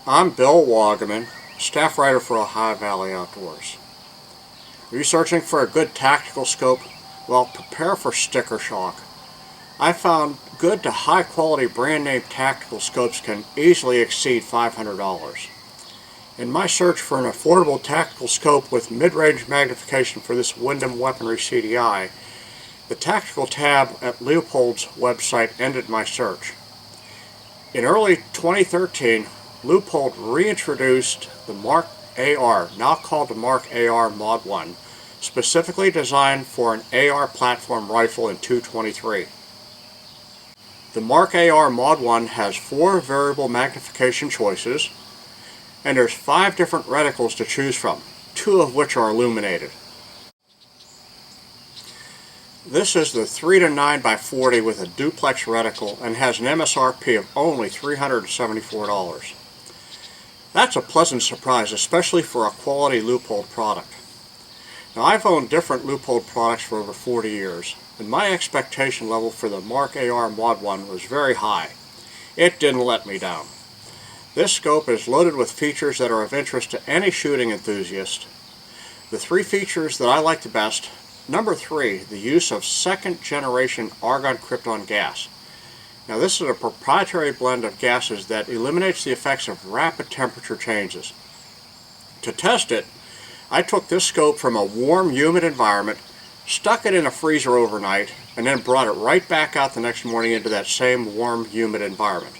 I'm Bill Wagaman, staff writer for Ohio Valley Outdoors. Are you searching for a good tactical scope? Well, prepare for sticker shock. I found good to high quality brand name tactical scopes can easily exceed $500. In my search for an affordable tactical scope with mid-range magnification for this Wyndham Weaponry CDI, the tactical tab at Leupold's website ended my search. In early 2013, Leupold reintroduced the Mark AR, now called the Mark AR MOD-1, specifically designed for an AR platform rifle in .223. The Mark AR MOD-1 has 4 variable magnification choices, and there's 5 different reticles to choose from, 2 of which are illuminated. This is the 3-9x40 with a duplex reticle and has an MSRP of only $374. That's a pleasant surprise, especially for a quality Leupold product. Now, I've owned different Leupold products for over 40 years, and my expectation level for the Mark AR MOD-1 was very high. It didn't let me down. This scope is loaded with features that are of interest to any shooting enthusiast. The 3 features that I like the best: number 3, the use of second generation argon krypton gas. Now, this is a proprietary blend of gases that eliminates the effects of rapid temperature changes. To test it, I took this scope from a warm, humid environment, stuck it in a freezer overnight, and then brought it right back out the next morning into that same warm, humid environment.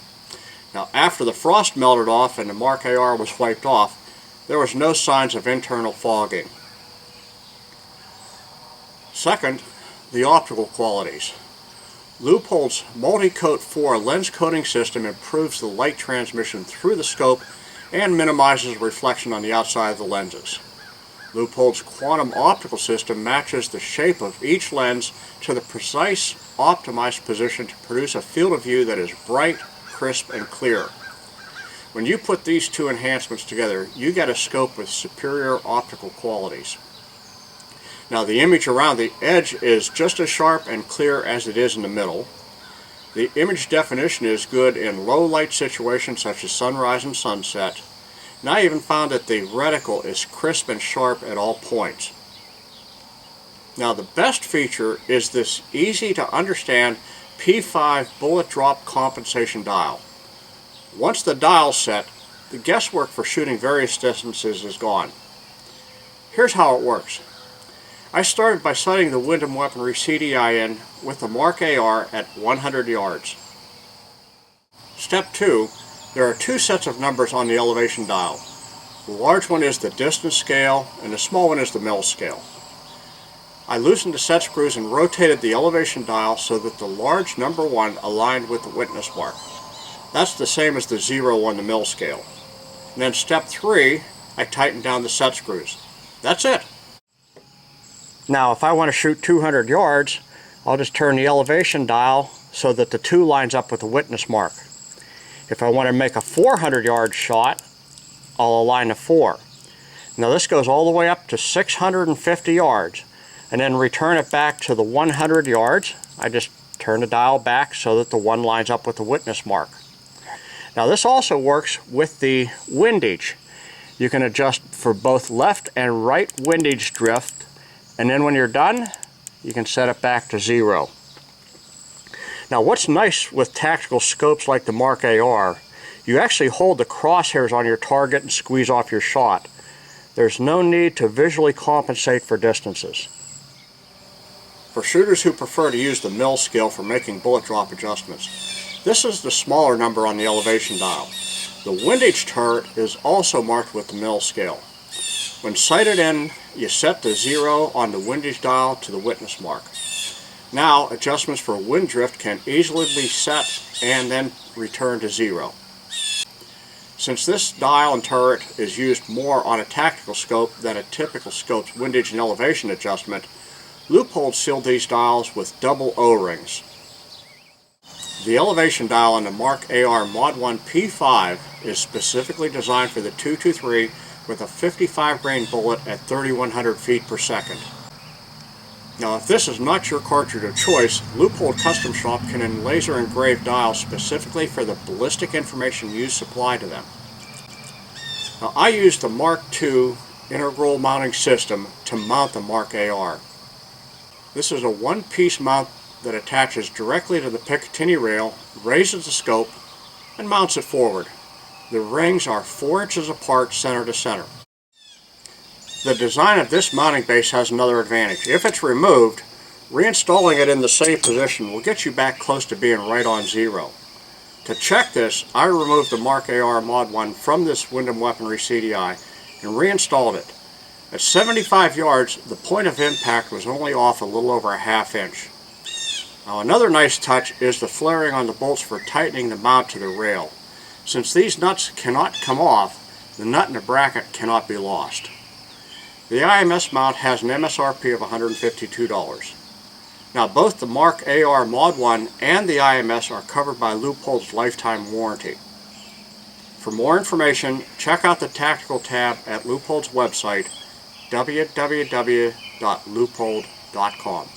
Now, after the frost melted off and the Mark AR was wiped off, there was no signs of internal fogging. Second, the optical qualities. Leupold's Multi-Coat 4 lens coating system improves the light transmission through the scope and minimizes reflection on the outside of the lenses. Leupold's quantum optical system matches the shape of each lens to the precise, optimized position to produce a field of view that is bright, crisp, and clear. When you put these 2 enhancements together, you get a scope with superior optical qualities. Now, the image around the edge is just as sharp and clear as it is in the middle. The image definition is good in low light situations such as sunrise and sunset. And I even found that the reticle is crisp and sharp at all points. Now, the best feature is this easy to understand P5 bullet drop compensation dial. Once the dial's set, the guesswork for shooting various distances is gone. Here's how it works. I started by setting the Wyndham Weaponry CDI in with the Mark AR at 100 yards. Step 2, there are 2 sets of numbers on the elevation dial. The large one is the distance scale and the small one is the mil scale. I loosened the set screws and rotated the elevation dial so that the large number 1 aligned with the witness mark. That's the same as the 0 on the mil scale. And then step 3, I tightened down the set screws. That's it. Now, if I want to shoot 200 yards, I'll just turn the elevation dial so that the 2 lines up with the witness mark. If I want to make a 400 yard shot, I'll align the 4. Now, this goes all the way up to 650 yards, and then return it back to the 100 yards. I just turn the dial back so that the 1 lines up with the witness mark. Now, this also works with the windage. You can adjust for both left and right windage drift, and then when you're done, you can set it back to 0. Now, what's nice with tactical scopes like the Mark AR, you actually hold the crosshairs on your target and squeeze off your shot. There's no need to visually compensate for distances. For shooters who prefer to use the mil scale for making bullet drop adjustments, this is the smaller number on the elevation dial. The windage turret is also marked with the mil scale. When sighted in, you set the 0 on the windage dial to the witness mark. Now, adjustments for wind drift can easily be set and then return to 0. Since this dial and turret is used more on a tactical scope than a typical scope's windage and elevation adjustment, Leupold sealed these dials with double O-rings. The elevation dial on the Mark AR MOD-1 P5 is specifically designed for the .223 with a 55 grain bullet at 3,100 feet per second. Now, if this is not your cartridge of choice, Leupold Custom Shop can laser engrave dials specifically for the ballistic information you supply to them. Now, I used the Mark II integral mounting system to mount the Mark AR. This is a one-piece mount that attaches directly to the Picatinny rail, raises the scope, and mounts it forward. The rings are 4 inches apart center to center. The design of this mounting base has another advantage. If it's removed, reinstalling it in the same position will get you back close to being right on zero. To check this, I removed the Mark AR MOD-1 from this Wyndham Weaponry CDI and reinstalled it. At 75 yards, the point of impact was only off a little over a ½ inch. Now, another nice touch is the flaring on the bolts for tightening the mount to the rail. Since these nuts cannot come off, the nut in the bracket cannot be lost. The IMS mount has an MSRP of $152. Now, both the Mark AR MOD-1 and the IMS are covered by Leupold's lifetime warranty. For more information, check out the Tactical tab at Leupold's website, www.leupold.com.